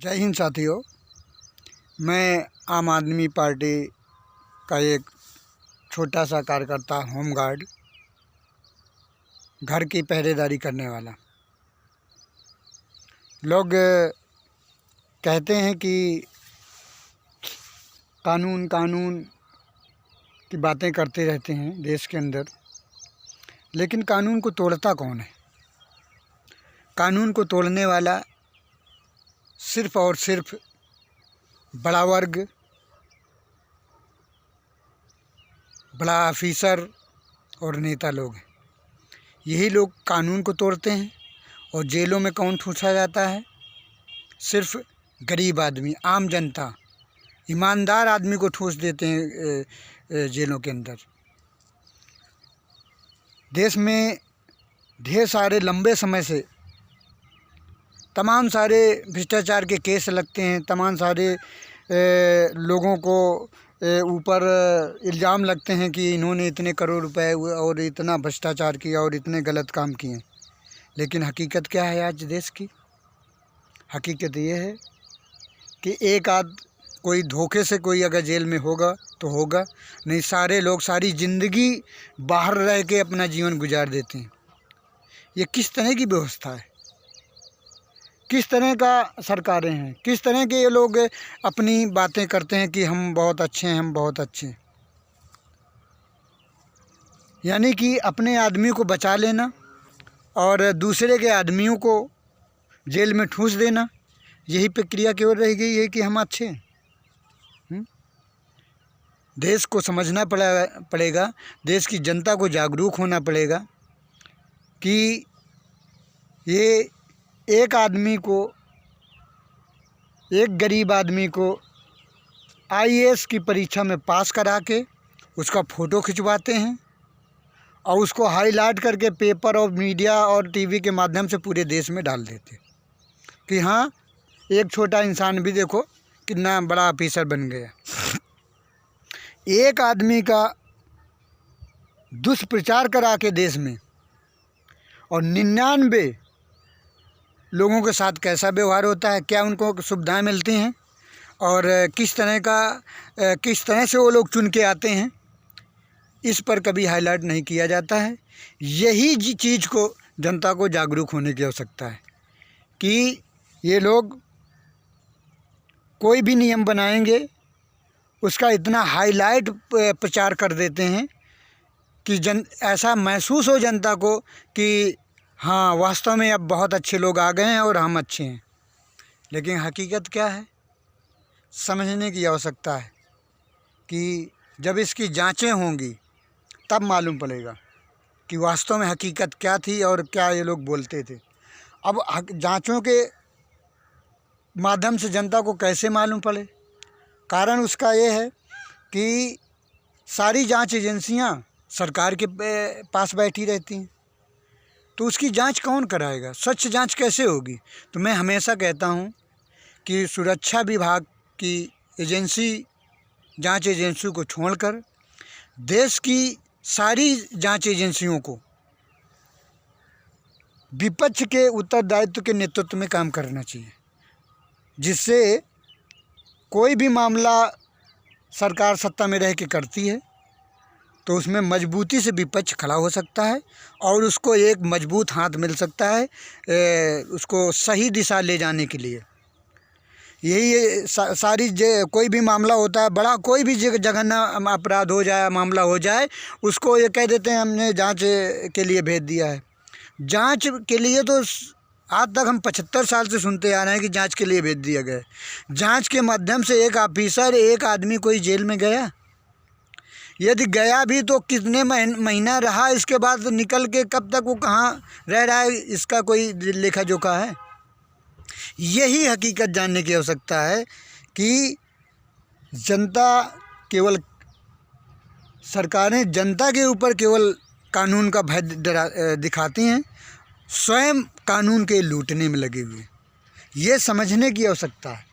जय हिंद साथियों। मैं आम आदमी पार्टी का एक छोटा सा कार्यकर्ता, होमगार्ड, घर की पहरेदारी करने वाला। लोग कहते हैं कि कानून कानून की बातें करते रहते हैं देश के अंदर, लेकिन कानून को तोड़ता कौन है? कानून को तोड़ने वाला सिर्फ़ और सिर्फ बड़ा वर्ग, बड़ा ऑफिसर और नेता लोग हैं। यही लोग कानून को तोड़ते हैं। और जेलों में कौन ठूसा जाता है? सिर्फ गरीब आदमी, आम जनता, ईमानदार आदमी को ठूस देते हैं जेलों के अंदर। देश में ढेर सारे लंबे समय से तमाम सारे भ्रष्टाचार के केस लगते हैं, तमाम सारे लोगों को ऊपर इल्ज़ाम लगते हैं कि इन्होंने इतने करोड़ रुपए और इतना भ्रष्टाचार किया और इतने गलत काम किए। लेकिन हकीकत क्या है आज देश की? हकीकत ये है कि एक आध कोई धोखे से कोई अगर जेल में होगा तो होगा, नहीं सारे लोग सारी ज़िंदगी बाहर रह के अपना जीवन गुजार देते हैं। ये किस तरह की व्यवस्था है? किस तरह का सरकारें हैं? किस तरह के ये लोग अपनी बातें करते हैं कि हम बहुत अच्छे हैं, हम बहुत अच्छे हैं। यानी कि अपने आदमी को बचा लेना और दूसरे के आदमियों को जेल में ठूस देना, यही प्रक्रिया केवल रह गई है कि हम अच्छे हैं। देश को समझना पड़ेगा, देश की जनता को जागरूक होना पड़ेगा कि ये एक आदमी को, एक गरीब आदमी को आईएएस की परीक्षा में पास करा के उसका फ़ोटो खिंचवाते हैं और उसको हाईलाइट करके पेपर और मीडिया और टीवी के माध्यम से पूरे देश में डाल देते कि हाँ, एक छोटा इंसान भी देखो कितना बड़ा ऑफिसर बन गया। एक आदमी का दुष्प्रचार करा के देश में और 99 लोगों के साथ कैसा व्यवहार होता है, क्या उनको सुविधाएं मिलती हैं और किस तरह से वो लोग चुन के आते हैं, इस पर कभी हाईलाइट नहीं किया जाता है। यही चीज़ को जनता को जागरूक होने की आवश्यकता है कि ये लोग कोई भी नियम बनाएंगे उसका इतना हाईलाइट प्रचार कर देते हैं कि ऐसा महसूस हो जनता को कि हाँ, वास्तव में अब बहुत अच्छे लोग आ गए हैं और हम अच्छे हैं। लेकिन हकीकत क्या है, समझने की आवश्यकता है कि जब इसकी जांचें होंगी तब मालूम पड़ेगा कि वास्तव में हकीकत क्या थी और क्या ये लोग बोलते थे। अब जांचों के माध्यम से जनता को कैसे मालूम पड़े? कारण उसका ये है कि सारी जांच एजेंसियां सरकार के पास बैठी रहती हैं, तो उसकी जांच कौन कराएगा? स्वच्छ जांच कैसे होगी? तो मैं हमेशा कहता हूं कि सुरक्षा विभाग की एजेंसी, जांच एजेंसियों को छोड़कर देश की सारी जांच एजेंसियों को विपक्ष के उत्तरदायित्व के नेतृत्व में काम करना चाहिए, जिससे कोई भी मामला सरकार सत्ता में रह के करती है तो उसमें मजबूती से विपक्ष खड़ा हो सकता है और उसको एक मजबूत हाथ मिल सकता है उसको सही दिशा ले जाने के लिए। यही सारी कोई भी मामला होता है, बड़ा कोई भी जघन्य अपराध हो जाए, मामला हो जाए, उसको ये कह देते हैं हमने जांच के लिए भेज दिया है। जांच के लिए तो आज तक हम 75 साल से सुनते आ रहे हैं कि जांच के लिए भेज दिया गया। जांच के माध्यम से एक ऑफिसर, एक आदमी कोई जेल में गया? यदि गया भी तो कितने महीना रहा, इसके बाद निकल के कब तक वो कहाँ रह रहा है, इसका कोई लेखा जोखा है? यही हकीकत जानने की आवश्यकता है कि जनता केवल, सरकारें जनता के ऊपर केवल कानून का भय दिखाती हैं, स्वयं कानून के लूटने में लगे हुए। ये समझने की आवश्यकता है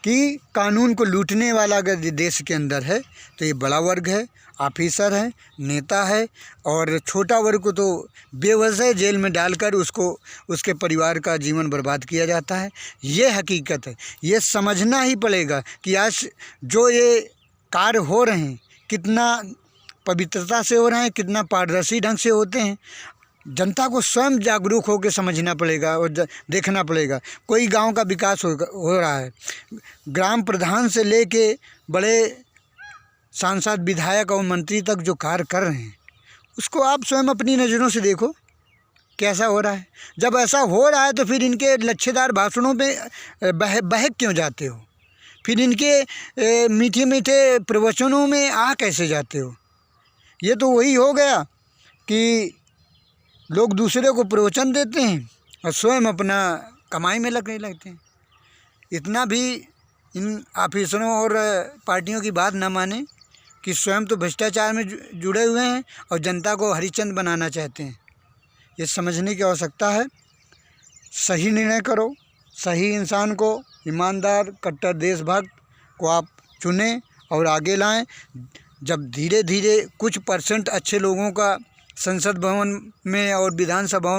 कि कानून को लूटने वाला अगर देश के अंदर है तो ये बड़ा वर्ग है, ऑफिसर है, नेता है, और छोटा वर्ग को तो बेवजह जेल में डालकर उसको उसके परिवार का जीवन बर्बाद किया जाता है। ये हकीकत है। ये समझना ही पड़ेगा कि आज जो ये कार्य हो रहे हैं कितना पवित्रता से हो रहे हैं, कितना पारदर्शी ढंग से होते हैं। जनता को स्वयं जागरूक होकर समझना पड़ेगा और देखना पड़ेगा। कोई गांव का विकास हो रहा है, ग्राम प्रधान से लेके बड़े सांसद, विधायक और मंत्री तक जो कार्य कर रहे हैं उसको आप स्वयं अपनी नज़रों से देखो कैसा हो रहा है। जब ऐसा हो रहा है तो फिर इनके लच्छेदार भाषणों पे बहक क्यों जाते हो? फिर इनके मीठे मीठे प्रवचनों में कैसे जाते हो? ये तो वही हो गया कि लोग दूसरे को प्रवचन देते हैं और स्वयं अपना कमाई में लगने लगते हैं। इतना भी इन ऑफिसरों और पार्टियों की बात न माने कि स्वयं तो भ्रष्टाचार में जुड़े हुए हैं और जनता को हरिचंद बनाना चाहते हैं। ये समझने की आवश्यकता है। सही निर्णय करो, सही इंसान को, ईमानदार कट्टर देशभक्त को आप चुनें और आगे लाएं। जब धीरे धीरे कुछ % अच्छे लोगों का संसद भवन में और विधानसभा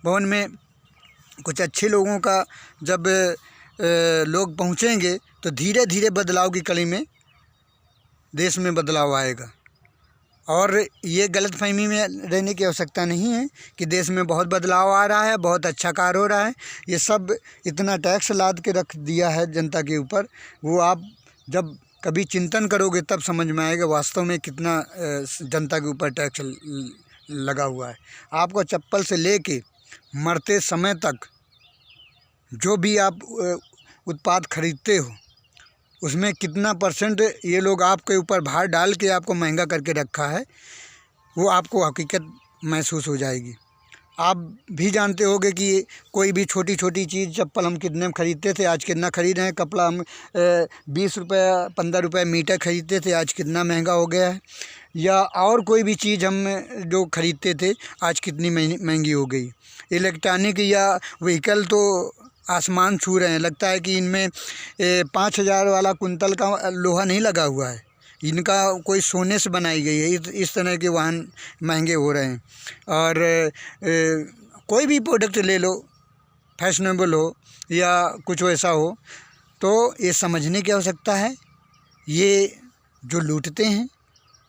भवन में कुछ अच्छे लोगों का जब लोग पहुंचेंगे तो धीरे धीरे बदलाव की कड़ी में देश में बदलाव आएगा। और ये गलतफहमी में रहने की आवश्यकता नहीं है कि देश में बहुत बदलाव आ रहा है, बहुत अच्छा कार्य हो रहा है। ये सब इतना टैक्स लाद के रख दिया है जनता के ऊपर, वो आप जब कभी चिंतन करोगे तब समझ में आएगा वास्तव में कितना जनता के ऊपर टैक्स लगा हुआ है। आपको चप्पल से लेके मरते समय तक जो भी आप उत्पाद खरीदते हो उसमें कितना % ये लोग आपके ऊपर भार डाल के आपको महंगा करके रखा है, वो आपको हकीकत महसूस हो जाएगी। आप भी जानते होंगे कि कोई भी छोटी छोटी चीज़, चप्पल हम कितने में ख़रीदते थे, आज कितना ख़रीद रहे हैं। कपड़ा हम 20 रुपये 15 रुपये मीटर ख़रीदते थे, आज कितना महंगा हो गया है। या और कोई भी चीज़ हम जो ख़रीदते थे आज कितनी महंगी हो गई। इलेक्ट्रॉनिक या व्हीकल तो आसमान छू रहे हैं। लगता है कि इनमें 5000 वाला कुंतल का लोहा नहीं लगा हुआ है, इनका कोई सोने से बनाई गई है। इस तरह के वाहन महंगे हो रहे हैं। और कोई भी प्रोडक्ट ले लो, फैशनेबल हो या कुछ वैसा हो, तो ये समझने की आवश्यकता है। ये जो लूटते हैं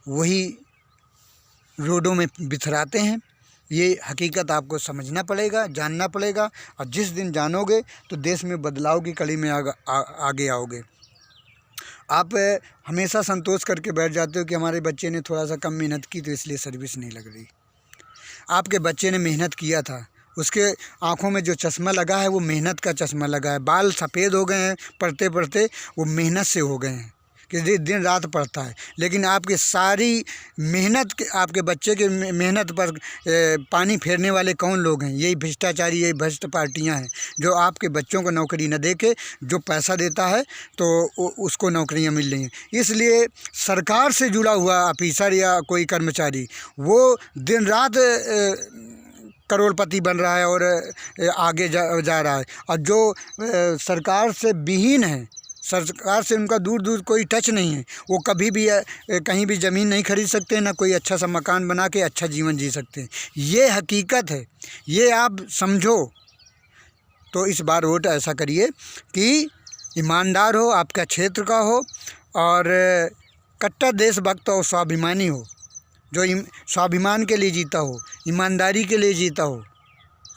वही रोडों में बिथराते हैं। ये हकीकत आपको समझना पड़ेगा, जानना पड़ेगा। और जिस दिन जानोगे तो देश में बदलाव की कड़ी में आगे आओगे। आप हमेशा संतोष करके बैठ जाते हो कि हमारे बच्चे ने थोड़ा सा कम मेहनत की तो इसलिए सर्विस नहीं लग रही। आपके बच्चे ने मेहनत किया था, उसके आँखों में जो चश्मा लगा है वो मेहनत का चश्मा लगा है। बाल सफ़ेद हो गए हैं पढ़ते पढ़ते, वो मेहनत से हो गए हैं कि दिन रात पढ़ता है। लेकिन आपकी सारी मेहनत के, आपके बच्चे के मेहनत पर पानी फेरने वाले कौन लोग हैं? यही भ्रष्टाचारी, यही भ्रष्ट पार्टियां हैं जो आपके बच्चों को नौकरी न दे के जो पैसा देता है तो उसको नौकरियां मिल रही हैं। इसलिए सरकार से जुड़ा हुआ ऑफिसर या कोई कर्मचारी वो दिन रात करोड़पति बन रहा है और आगे जा रहा है। और जो सरकार से विहीन है, सरकार से उनका दूर दूर कोई टच नहीं है, वो कभी भी कहीं भी ज़मीन नहीं खरीद सकते, ना कोई अच्छा सा मकान बना के अच्छा जीवन जी सकते हैं। ये हकीकत है, ये आप समझो। तो इस बार वोट ऐसा करिए कि ईमानदार हो, आपका क्षेत्र का हो और कट्टर देशभक्त और स्वाभिमानी हो, जो स्वाभिमान के लिए जीता हो, ईमानदारी के लिए जीता हो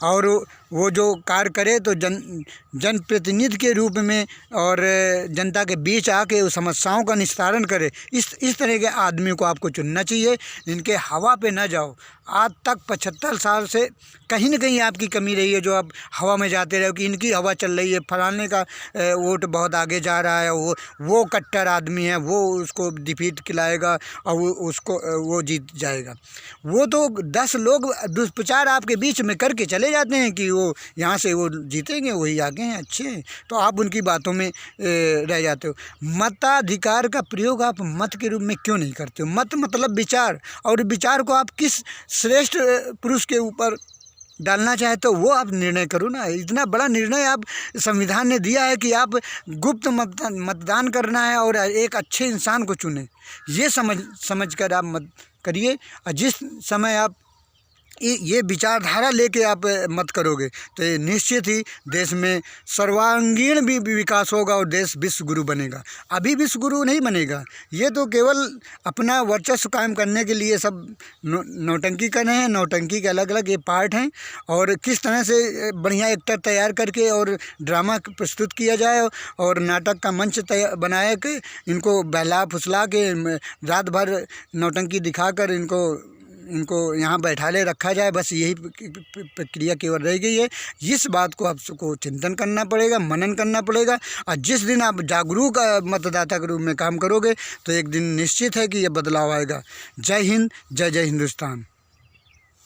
और वो जो कार्य करे तो जनप्रतिनिधि के रूप में और जनता के बीच आके उस समस्याओं का निस्तारण करे। इस तरह के आदमी को आपको चुनना चाहिए। इनके हवा पे ना जाओ। आज तक 75 साल से कहीं न कहीं आपकी कमी रही है जो आप हवा में जाते रहो कि इनकी हवा चल रही है, फलाने का वोट बहुत आगे जा रहा है, वो कट्टर आदमी है, वो उसको डिफीट खिलाएगा और वो जीत जाएगा। वो तो 10 लोग दुष्प्रचार आपके बीच में करके चले जाते हैं कि वो यहाँ से वो जीतेंगे, वही आगे हैं, अच्छे हैं, तो आप उनकी बातों में रह जाते हो। मताधिकार का प्रयोग आप मत के रूप में क्यों नहीं करते हो? मत मतलब विचार, और विचार को आप किस श्रेष्ठ पुरुष के ऊपर डालना चाहे तो वो आप निर्णय करो ना। इतना बड़ा निर्णय आप संविधान ने दिया है कि आप गुप्त मतदान करना है और एक अच्छे इंसान को चुने, ये समझ कर आप मत करिए। और जिस समय आप ये विचारधारा लेके आप मत करोगे तो ये निश्चित ही देश में सर्वांगीण भी विकास होगा और देश विश्व गुरु बनेगा। अभी विश्व गुरु नहीं बनेगा, ये तो केवल अपना वर्चस्व कायम करने के लिए सब नौटंकी कर रहे हैं। नौटंकी के अलग अलग ये पार्ट हैं और किस तरह से बढ़िया एक्टर तैयार करके और ड्रामा प्रस्तुत किया जाए और नाटक का मंच बनाया कि इनको बहला फुसला के रात भर नौटंकी दिखाकर इनको यहाँ बैठाले रखा जाए, बस यही प्रक्रिया केवल रह गई है। इस बात को आपको चिंतन करना पड़ेगा, मनन करना पड़ेगा। और जिस दिन आप जागरूक मतदाता के रूप में काम करोगे तो एक दिन निश्चित है कि ये बदलाव आएगा। जय हिंद, जय जय हिंदुस्तान।